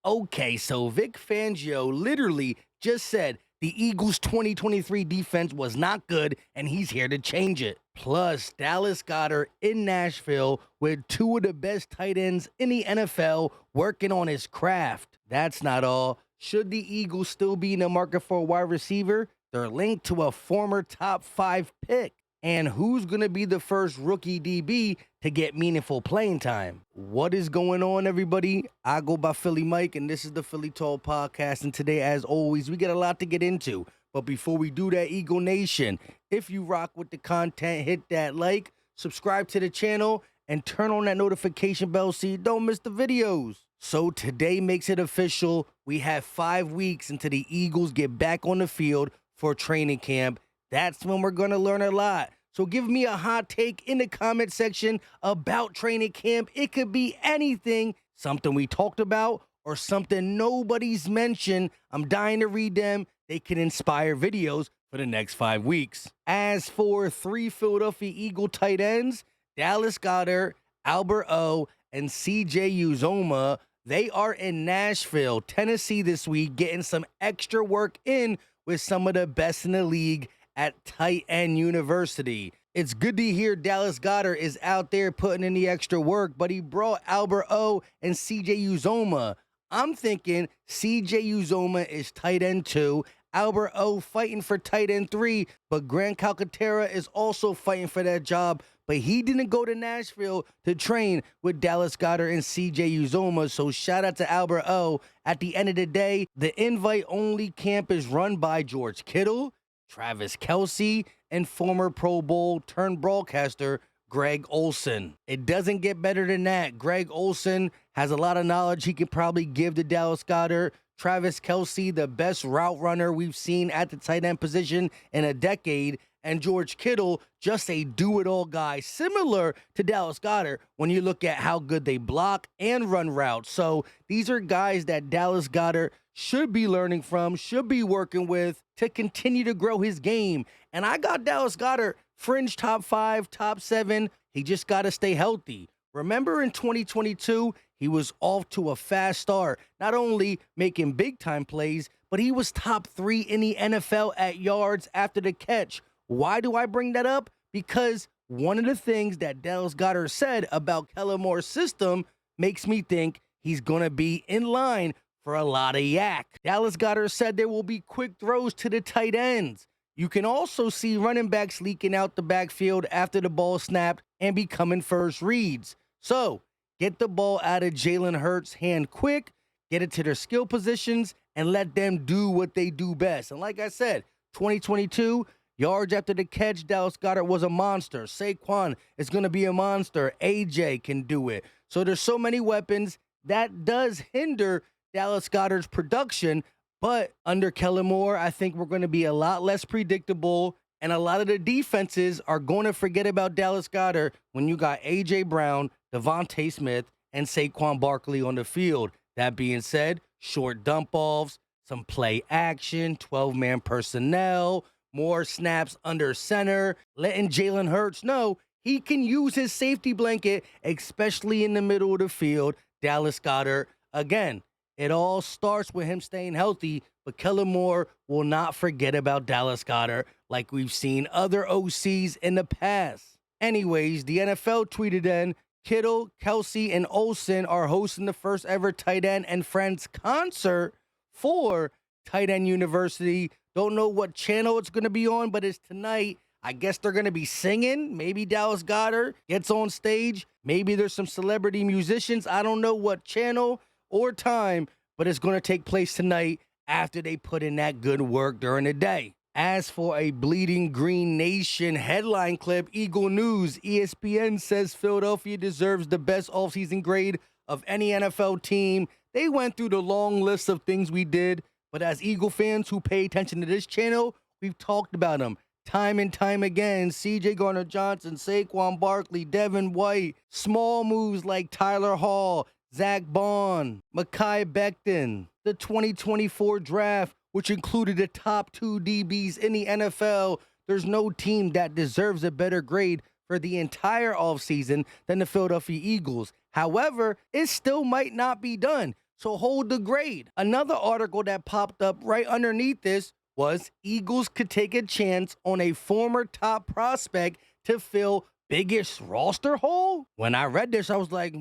Okay, so Vic Fangio literally just said the Eagles' 2023 defense was not good and he's here to change it. Plus, Dallas Goedert in Nashville with two of the best tight ends in the NFL working on his craft. That's not all. Should the Eagles still be in the market for a wide receiver? They're linked to a former top 5 pick. And who's going to be the first rookie DB to get meaningful playing time? What is going on, everybody? I go by Philly Mike, and this is the Philly Talk Podcast. And today, as always, we get a lot to get into. But before we do that, Eagle Nation, if you rock with the content, hit that like, subscribe to the channel, and turn on that notification bell so you don't miss the videos. So today makes it official. We have 5 weeks until the Eagles get back on the field for training camp. That's when we're going to learn a lot. So give me a hot take in the comment section about training camp. It could be anything, something we talked about, or something nobody's mentioned. I'm dying to read them. They can inspire videos for the next 5 weeks. As for 3 Philadelphia Eagle tight ends, Dallas Goedert, Albert O, and CJ Uzomah, they are in Nashville, Tennessee this week, getting some extra work in with some of the best in the league at tight end university. It's good to hear Dallas Goedert is out there putting in the extra work, but he brought Albert O and CJ Uzomah. I'm thinking CJ Uzomah is tight end 2, Albert O fighting for tight end 3, but Grant Calcaterra is also fighting for that job, but he didn't go to Nashville to train with Dallas Goedert and CJ Uzomah, so shout out to Albert O. At the end of the day, the invite-only camp is run by George Kittle, Travis Kelce, and former Pro Bowl turned broadcaster Greg Olsen. It doesn't get better than that. Greg Olsen has a lot of knowledge he could probably give to Dallas Goedert. Travis Kelce, the best route runner we've seen at the tight end position in a decade. And George Kittle, just a do-it-all guy, similar to Dallas Goedert when you look at how good they block and run routes. So these are guys that Dallas Goedert should be learning from, should be working with to continue to grow his game. And I got Dallas Goedert fringe top 5, top 7. He just got to stay healthy. Remember in 2022, he was off to a fast start, not only making big-time plays, but he was top 3 in the NFL at yards after the catch. Why do I bring that up? Because one of the things that Dallas Goedert said about Kellen Moore's system makes me think he's going to be in line for a lot of yak. Dallas Goedert said there will be quick throws to the tight ends. You can also see running backs leaking out the backfield after the ball snapped and becoming first reads. So get the ball out of Jalen Hurts' hand quick, get it to their skill positions, and let them do what they do best. And like I said, 2022, yards after the catch, Dallas Goedert was a monster. Saquon is going to be a monster. AJ can do it. So there's so many weapons that does hinder Dallas Goedert's production, but under Kellen Moore, I think we're going to be a lot less predictable, and a lot of the defenses are going to forget about Dallas Goedert when you got A.J. Brown, Devontae Smith, and Saquon Barkley on the field. That being said, short dump-offs, some play action, 12-man personnel, more snaps under center, letting Jalen Hurts know he can use his safety blanket, especially in the middle of the field. Dallas Goedert, again, it all starts with him staying healthy, but Kellen Moore will not forget about Dallas Goedert like we've seen other OCs in the past. Anyways, the NFL tweeted in, Kittle, Kelce, and Olsen are hosting the first ever Tight End and Friends concert for Tight End University. Don't know what channel it's going to be on, but it's tonight. I guess they're going to be singing. Maybe Dallas Goedert gets on stage. Maybe there's some celebrity musicians. I don't know what channel or time, but it's going to take place tonight after they put in that good work during the day. As for a Bleeding Green Nation headline clip, Eagle News, ESPN says Philadelphia deserves the best offseason grade of any NFL team. They went through the long list of things we did, but as Eagle fans who pay attention to this channel, we've talked about them time and time again. C.J. Gardner-Johnson, Saquon Barkley, Devin White, small moves like Tyler Hall, Zach Bond, Mekhi Becton, the 2024 draft, which included the top 2 DBs in the NFL. There's no team that deserves a better grade for the entire offseason than the Philadelphia Eagles. However, it still might not be done. So hold the grade. Another article that popped up right underneath this was Eagles could take a chance on a former top prospect to fill biggest roster hole. When I read this, I was like,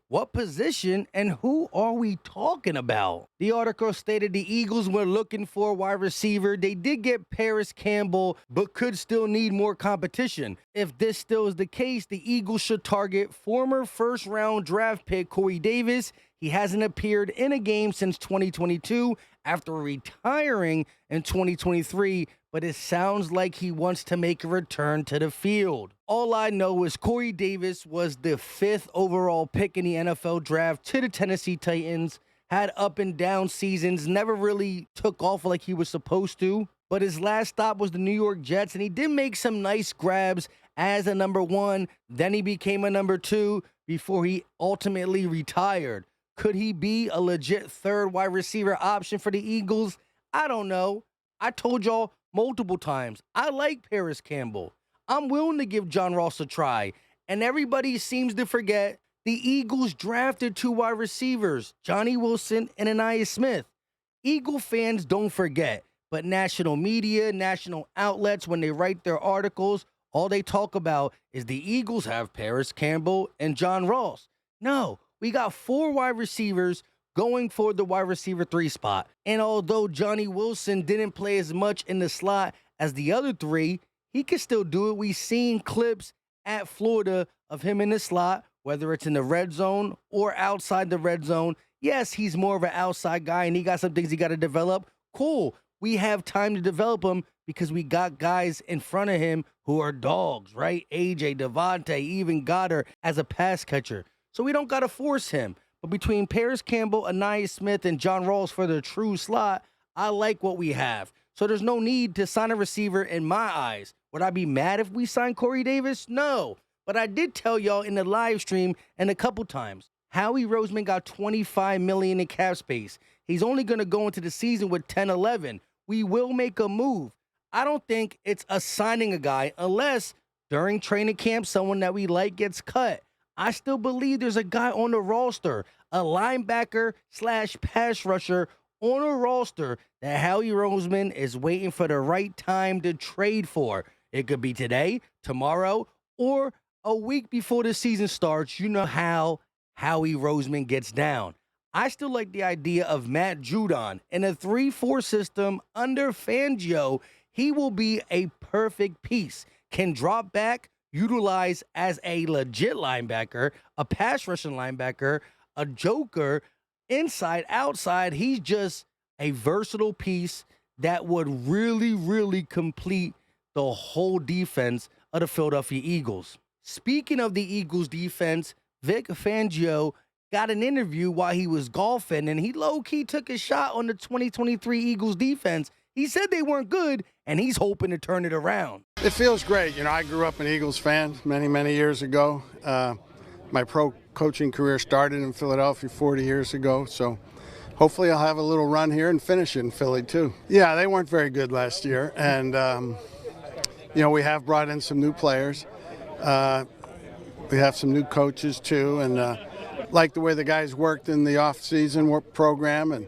what position and who are we talking about? The article stated the Eagles were looking for a wide receiver. They did get Paris Campbell, but could still need more competition. If this still is the case, the Eagles should target former first-round draft pick Corey Davis. He hasn't appeared in a game since 2022 after retiring in 2023, but it sounds like he wants to make a return to the field. All I know is Corey Davis was the 5th overall pick in the NFL draft to the Tennessee Titans, had up and down seasons, never really took off like he was supposed to, but his last stop was the New York Jets, and he did make some nice grabs as a number 1, then he became a number 2 before he ultimately retired. Could he be a legit third wide receiver option for the Eagles? I don't know. I told y'all multiple times, I like Paris Campbell. I'm willing to give John Ross a try. And everybody seems to forget the Eagles drafted 2 wide receivers, Johnny Wilson and Anais Smith. Eagle fans don't forget, but national media, national outlets, when they write their articles, all they talk about is the Eagles have Paris Campbell and John Ross. No. We got 4 wide receivers going for the wide receiver 3 spot. And although Johnny Wilson didn't play as much in the slot as the other 3, he can still do it. We've seen clips at Florida of him in the slot, whether it's in the red zone or outside the red zone. Yes, he's more of an outside guy and he got some things he got to develop. Cool. We have time to develop him because we got guys in front of him who are dogs, right? AJ, Devontae, even Goedert as a pass catcher. So we don't got to force him. But between Paris Campbell, Anais Smith, and John Ross for the true slot, I like what we have. So there's no need to sign a receiver in my eyes. Would I be mad if we signed Corey Davis? No. But I did tell y'all in the live stream and a couple times, Howie Roseman got $25 million in cap space. He's only going to go into the season with 10, 11. We will make a move. I don't think it's us signing a guy unless during training camp someone that we like gets cut. I still believe there's a guy on the roster, a linebacker / pass rusher on a roster that Howie Roseman is waiting for the right time to trade for. It could be today, tomorrow, or a week before the season starts. You know how Howie Roseman gets down. I still like the idea of Matt Judon in a 3-4 system under Fangio. He will be a perfect piece. Can drop back, utilize as a legit linebacker, a pass rushing linebacker, a joker, inside, outside. He's just a versatile piece that would really, really complete the whole defense of the Philadelphia Eagles. Speaking of the Eagles defense, Vic Fangio got an interview while he was golfing, and he low-key took a shot on the 2023 Eagles defense. He said they weren't good, and he's hoping to turn it around. It feels great. You know, I grew up an Eagles fan many, many years ago. My pro coaching career started in Philadelphia 40 years ago, so hopefully I'll have a little run here and finish it in Philly, too. Yeah, they weren't very good last year, and, you know, we have brought in some new players. We have some new coaches, too, and like the way the guys worked in the offseason work program, and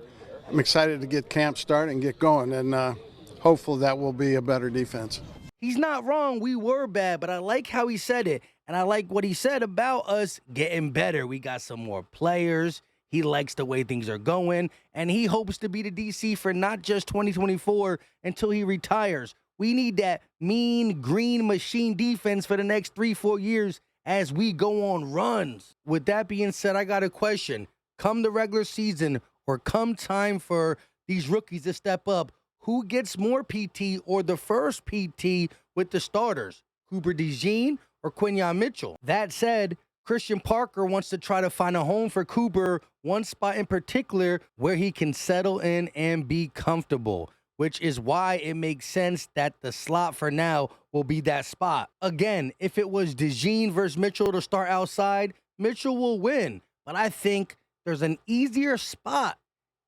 I'm excited to get camp started and get going, and hopeful that will be a better defense. He's not wrong. We were bad, but I like how he said it, and I like what he said about us getting better. We got some more players. He likes the way things are going, and he hopes to be the DC for not just 2024 until he retires. We need that mean green machine defense for the next 3-4 years as we go on runs. With that being said, I got a question. Come the regular season or come time for these rookies to step up, who gets more PT or the first PT with the starters? Cooper DeJean or Quinyon Mitchell? That said, Christian Parker wants to try to find a home for Cooper, one spot in particular where he can settle in and be comfortable, which is why it makes sense that the slot for now will be that spot. Again, if it was DeJean versus Mitchell to start outside, Mitchell will win, but I think there's an easier spot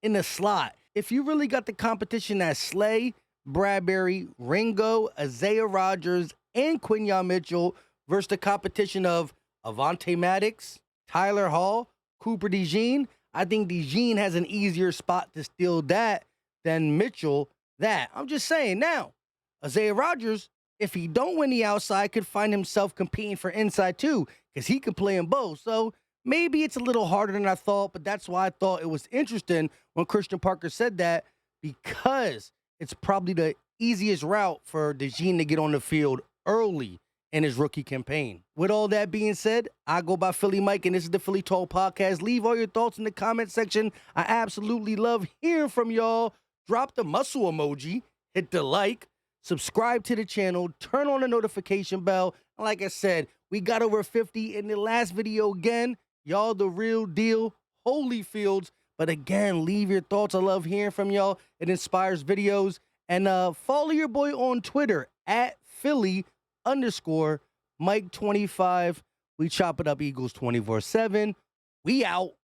in the slot. If you really got the competition as Slay, Bradbury, Ringo, Isaiah Rodgers, and Quinyon Mitchell versus the competition of Avonte Maddox, Tyler Hall, Cooper DeJean, I think DeJean has an easier spot to steal that than Mitchell. I'm just saying. Now, Isaiah Rodgers, if he don't win the outside, could find himself competing for inside too, because he could play in both. So maybe it's a little harder than I thought, but that's why I thought it was interesting when Christian Parker said that, because it's probably the easiest route for DeJean to get on the field early in his rookie campaign. With all that being said, I go by Philly Mike, and this is the Philly Talk Podcast. Leave all your thoughts in the comment section. I absolutely love hearing from y'all. Drop the muscle emoji, hit the like, subscribe to the channel, turn on the notification bell. And like I said, we got over 50 in the last video again. Y'all the real deal, Holyfields. But again, leave your thoughts. I love hearing from y'all. It inspires videos. And follow your boy on Twitter at Philly_Mike25. We chop it up Eagles 24/7. We out.